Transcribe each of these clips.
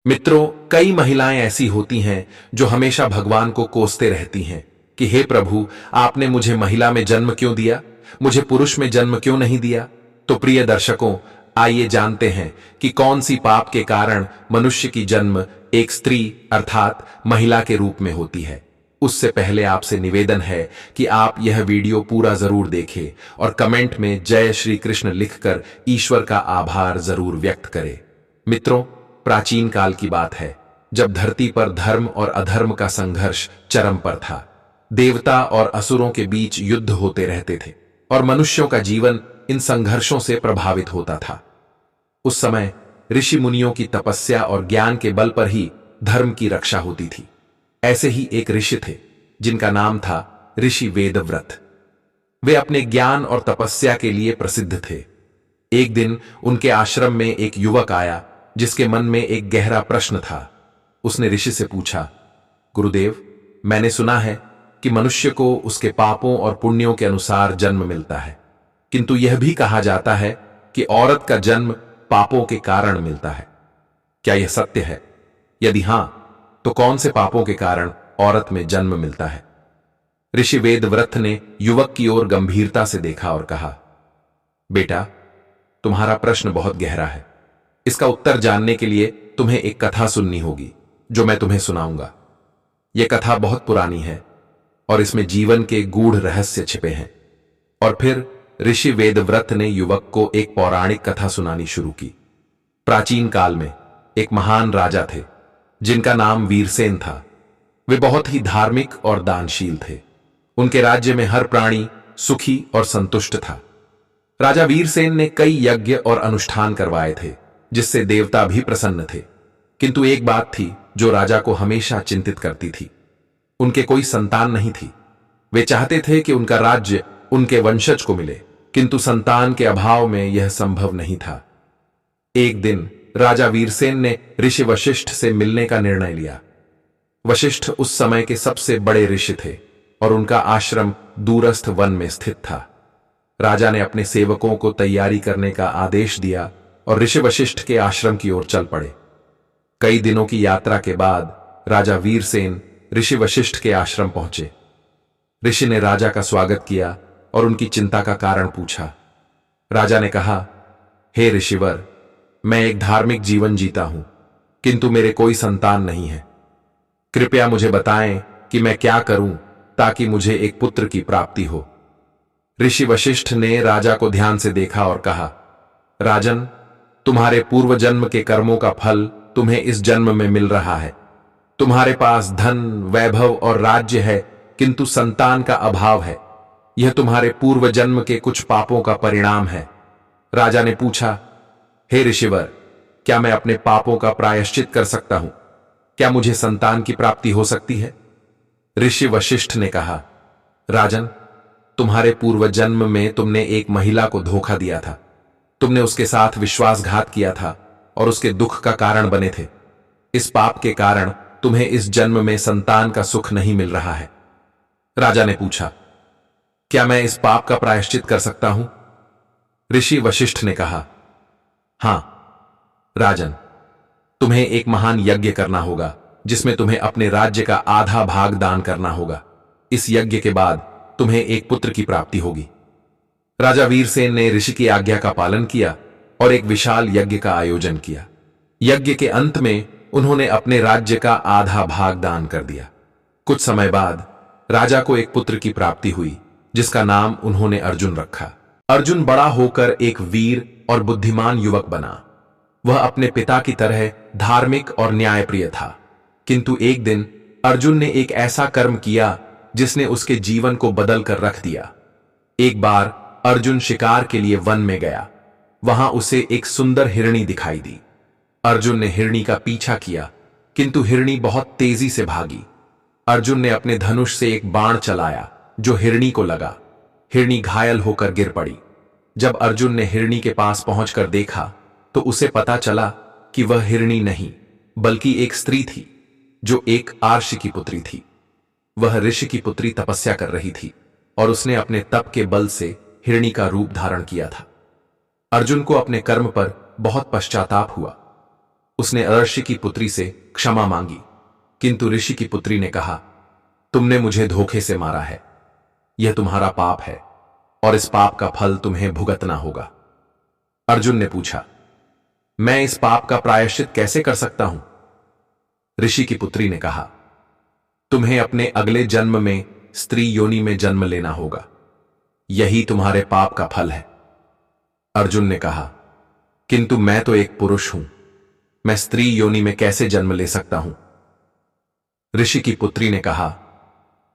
मित्रों, कई महिलाएं ऐसी होती हैं जो हमेशा भगवान को कोसते रहती हैं कि हे प्रभु, आपने मुझे महिला में जन्म क्यों दिया, मुझे पुरुष में जन्म क्यों नहीं दिया। तो प्रिय दर्शकों, आइए जानते हैं कि कौन सी पाप के कारण मनुष्य की जन्म एक स्त्री अर्थात महिला के रूप में होती है। उससे पहले आपसे निवेदन है कि आप यह वीडियो पूरा जरूर देखें और कमेंट में जय श्री कृष्ण लिखकर ईश्वर का आभार जरूर व्यक्त करें। मित्रों, प्राचीन काल की बात है जब धरती पर धर्म और अधर्म का संघर्ष चरम पर था। देवता और असुरों के बीच युद्ध होते रहते थे और मनुष्यों का जीवन इन संघर्षों से प्रभावित होता था। उस समय ऋषि मुनियों की तपस्या और ज्ञान के बल पर ही धर्म की रक्षा होती थी। ऐसे ही एक ऋषि थे जिनका नाम था ऋषि वेदव्रत। वे अपने ज्ञान और तपस्या के लिए प्रसिद्ध थे। एक दिन उनके आश्रम में एक युवक आया जिसके मन में एक गहरा प्रश्न था। उसने ऋषि से पूछा, गुरुदेव, मैंने सुना है कि मनुष्य को उसके पापों और पुण्यों के अनुसार जन्म मिलता है, किंतु यह भी कहा जाता है कि औरत का जन्म पापों के कारण मिलता है। क्या यह सत्य है? यदि हां, तो कौन से पापों के कारण औरत में जन्म मिलता है? ऋषि वेदव्रत ने युवक की ओर गंभीरता से देखा और कहा, बेटा, तुम्हारा प्रश्न बहुत गहरा है। इसका उत्तर जानने के लिए तुम्हें एक कथा सुननी होगी जो मैं तुम्हें सुनाऊंगा। यह कथा बहुत पुरानी है और इसमें जीवन के गूढ़ रहस्य छिपे हैं। और फिर ऋषि वेदव्रत ने युवक को एक पौराणिक कथा सुनानी शुरू की। प्राचीन काल में एक महान राजा थे जिनका नाम वीरसेन था। वे बहुत ही धार्मिक और दानशील थे। उनके राज्य में हर प्राणी सुखी और संतुष्ट था। राजा वीरसेन ने कई यज्ञ और अनुष्ठान करवाए थे जिससे देवता भी प्रसन्न थे, किंतु एक बात थी जो राजा को हमेशा चिंतित करती थी। उनके कोई संतान नहीं थी। वे चाहते थे कि उनका राज्य उनके वंशज को मिले, किंतु संतान के अभाव में यह संभव नहीं था। एक दिन राजा वीरसेन ने ऋषि वशिष्ठ से मिलने का निर्णय लिया। वशिष्ठ उस समय के सबसे बड़े ऋषि थे और उनका आश्रम दूरस्थ वन में स्थित था। राजा ने अपने सेवकों को तैयारी करने का आदेश दिया और ऋषि वशिष्ठ के आश्रम की ओर चल पड़े। कई दिनों की यात्रा के बाद राजा वीरसेन ऋषि वशिष्ठ के आश्रम पहुंचे। ऋषि ने राजा का स्वागत किया और उनकी चिंता का कारण पूछा। राजा ने कहा, हे ऋषिवर, मैं एक धार्मिक जीवन जीता हूं, किंतु मेरे कोई संतान नहीं है। कृपया मुझे बताएं कि मैं क्या करूं ताकि मुझे एक पुत्र की प्राप्ति हो। ऋषि वशिष्ठ ने राजा को ध्यान से देखा और कहा, राजन, तुम्हारे पूर्व जन्म के कर्मों का फल तुम्हें इस जन्म में मिल रहा है। तुम्हारे पास धन, वैभव और राज्य है, किंतु संतान का अभाव है। यह तुम्हारे पूर्व जन्म के कुछ पापों का परिणाम है। राजा ने पूछा, हे ऋषिवर, क्या मैं अपने पापों का प्रायश्चित कर सकता हूं? क्या मुझे संतान की प्राप्ति हो सकती है? ऋषि वशिष्ठ ने कहा, राजन, तुम्हारे पूर्व जन्म में तुमने एक महिला को धोखा दिया था। तुमने उसके साथ विश्वासघात किया था और उसके दुख का कारण बने थे। इस पाप के कारण तुम्हें इस जन्म में संतान का सुख नहीं मिल रहा है। राजा ने पूछा, क्या मैं इस पाप का प्रायश्चित कर सकता हूं? ऋषि वशिष्ठ ने कहा, हां राजन, तुम्हें एक महान यज्ञ करना होगा जिसमें तुम्हें अपने राज्य का आधा भाग दान करना होगा। इस यज्ञ के बाद तुम्हें एक पुत्र की प्राप्ति होगी। राजा वीरसेन ने ऋषि की आज्ञा का पालन किया और एक विशाल यज्ञ का आयोजन किया। यज्ञ के अंत में उन्होंने अपने राज्य का आधा भाग दान कर दिया। कुछ समय बाद राजा को एक पुत्र की प्राप्ति हुई जिसका नाम उन्होंने अर्जुन रखा। अर्जुन बड़ा होकर एक वीर और बुद्धिमान युवक बना। वह अपने पिता की तरह धार्मिक और न्यायप्रिय था, किंतु एक दिन अर्जुन ने एक ऐसा कर्म किया जिसने उसके जीवन को बदल कर रख दिया। एक बार अर्जुन शिकार के लिए वन में गया। वहां उसे एक सुंदर हिरणी दिखाई दी। अर्जुन ने हिरणी का पीछा किया, किंतु हिरणी बहुत तेजी से भागी। अर्जुन ने अपने धनुष से एक बाण चलाया जो हिरणी को लगा। हिरणी घायल होकर गिर पड़ी। जब अर्जुन ने हिरणी के पास पहुंचकर देखा तो उसे पता चला कि वह हिरणी नहीं बल्कि एक स्त्री थी जो एक आर्षि की पुत्री थी। वह ऋषि की पुत्री तपस्या कर रही थी और उसने अपने तप के बल से हिरणी का रूप धारण किया था। अर्जुन को अपने कर्म पर बहुत पश्चाताप हुआ। उसने ऋषि की पुत्री से क्षमा मांगी, किंतु ऋषि की पुत्री ने कहा, तुमने मुझे धोखे से मारा है, यह तुम्हारा पाप है और इस पाप का फल तुम्हें भुगतना होगा। अर्जुन ने पूछा, मैं इस पाप का प्रायश्चित कैसे कर सकता हूं? ऋषि की पुत्री ने कहा, तुम्हें अपने अगले जन्म में स्त्री योनि में जन्म लेना होगा, यही तुम्हारे पाप का फल है। अर्जुन ने कहा, किंतु मैं तो एक पुरुष हूं, मैं स्त्री योनि में कैसे जन्म ले सकता हूं? ऋषि की पुत्री ने कहा,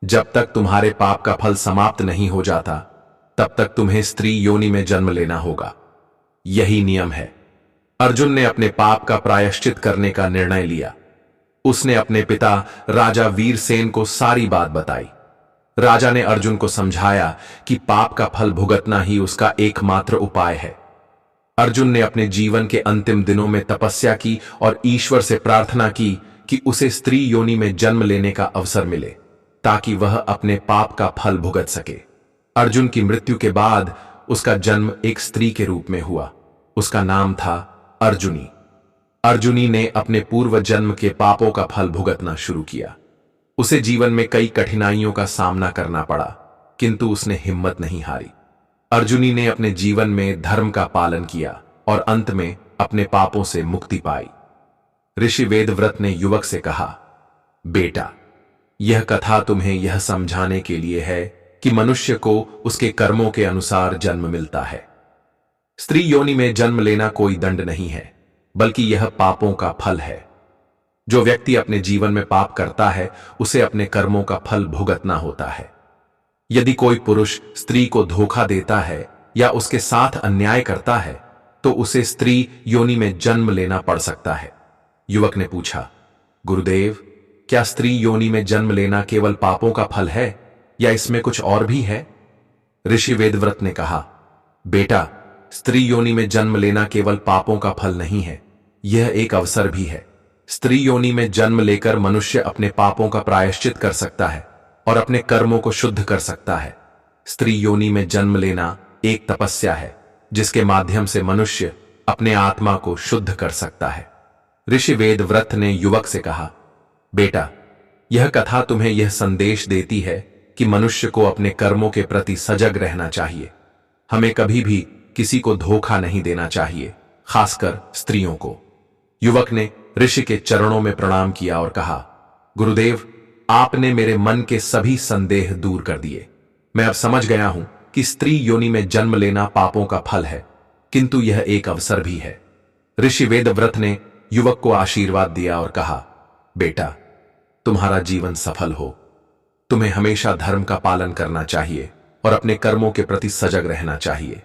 जब तक तुम्हारे पाप का फल समाप्त नहीं हो जाता तब तक तुम्हें स्त्री योनि में जन्म लेना होगा, यही नियम है। अर्जुन ने अपने पाप का प्रायश्चित करने का निर्णय लिया। उसने अपने पिता राजा वीरसेन को सारी बात बताई। राजा ने अर्जुन को समझाया कि पाप का फल भुगतना ही उसका एकमात्र उपाय है। अर्जुन ने अपने जीवन के अंतिम दिनों में तपस्या की और ईश्वर से प्रार्थना की कि उसे स्त्री योनि में जन्म लेने का अवसर मिले, ताकि वह अपने पाप का फल भुगत सके। अर्जुन की मृत्यु के बाद उसका जन्म एक स्त्री के रूप में हुआ। उसका नाम था अर्जुनी। अर्जुनी ने अपने पूर्व जन्म के पापों का फल भुगतना शुरू किया। उसे जीवन में कई कठिनाइयों का सामना करना पड़ा, किंतु उसने हिम्मत नहीं हारी। अर्जुनी ने अपने जीवन में धर्म का पालन किया और अंत में अपने पापों से मुक्ति पाई। ऋषि वेदव्रत ने युवक से कहा, बेटा, यह कथा तुम्हें यह समझाने के लिए है कि मनुष्य को उसके कर्मों के अनुसार जन्म मिलता है। स्त्री योनि में जन्म लेना कोई दंड नहीं है, बल्कि यह पापों का फल है। जो व्यक्ति अपने जीवन में पाप करता है उसे अपने कर्मों का फल भुगतना होता है। यदि कोई पुरुष स्त्री को धोखा देता है या उसके साथ अन्याय करता है तो उसे स्त्री योनि में जन्म लेना पड़ सकता है। युवक ने पूछा, गुरुदेव, क्या स्त्री योनि में जन्म लेना केवल पापों का फल है या इसमें कुछ और भी है? ऋषि वेदव्रत ने कहा, बेटा, स्त्री योनि में जन्म लेना केवल पापों का फल नहीं है, यह एक अवसर भी है। स्त्री योनि में जन्म लेकर मनुष्य अपने पापों का प्रायश्चित कर सकता है और अपने कर्मों को शुद्ध कर सकता है। स्त्री योनि में जन्म लेना एक तपस्या है जिसके माध्यम से मनुष्य अपने आत्मा को शुद्ध कर सकता है। ऋषि वेदव्रत ने युवक से कहा, बेटा, यह कथा तुम्हें यह संदेश देती है कि मनुष्य को अपने कर्मों के प्रति सजग रहना चाहिए। हमें कभी भी किसी को धोखा नहीं देना चाहिए, खासकर स्त्रियों को। युवक ने ऋषि के चरणों में प्रणाम किया और कहा, गुरुदेव, आपने मेरे मन के सभी संदेह दूर कर दिए। मैं अब समझ गया हूं कि स्त्री योनि में जन्म लेना पापों का फल है, किंतु यह एक अवसर भी है। ऋषि वेदव्रत ने युवक को आशीर्वाद दिया और कहा, बेटा, तुम्हारा जीवन सफल हो। तुम्हें हमेशा धर्म का पालन करना चाहिए और अपने कर्मों के प्रति सजग रहना चाहिए।